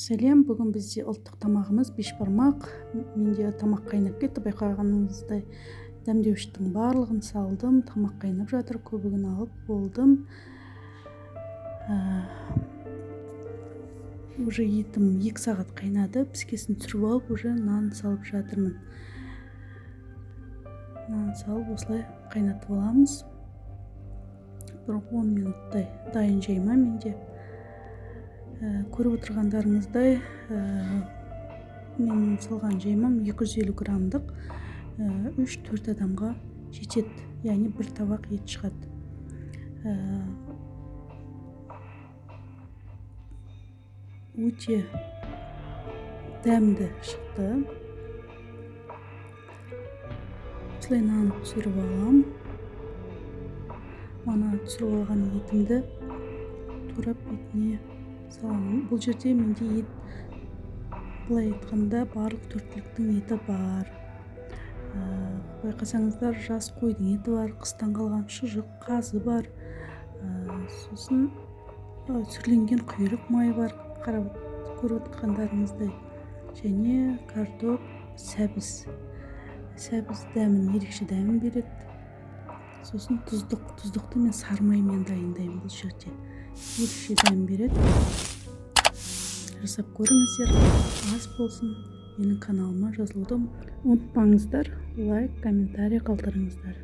Сәлем, бүгін бізде ұлттық тамағымыз бешбармақ. Менде тамақ қайнап кетті, байқағаныңыздай дәмдеуіштің барлығын салдым. Тамақ қайнап жатыр, көбігін алып болдым. Уже етім 2 сағат қайнады, піскесін түсіріп алып, уже нан салып жатырмын. Нан салып осылай қайнатып аламыз. Бір 10 минуттай дайын жайма менде. Көріп отырғандарыңыздай, мен салған жаймам 250 грамдық 3-4 адамға жетеді, яғни бір табақ ет шығады. Өте дәмді шықты. Осылай нан түсіріп алам. Мана түсіріп алған етімді турап бетіне саламын. Бұл жерде менде ет, былай айтқанда, барлық төрттіліктің еті бар. Байқасаңыздар, жас қойдың еті бар, қыстан қалған шұжық, қазы бар. Сосын сүрленген құйрық майы бар, көріп отқандарыңыздай. Және картоп, сәбіз. Сәбіз дәмін, ерекше дәмін береді. Сосын тұздықты мен сары маймен дайындаймын бұл жерде. Ерекше дәм береді. Жасап көріңіздер, ас болсын. Менің каналыма жазылуды ұмытпаңыздар. Лайк, комментарий қалдырыңыздар.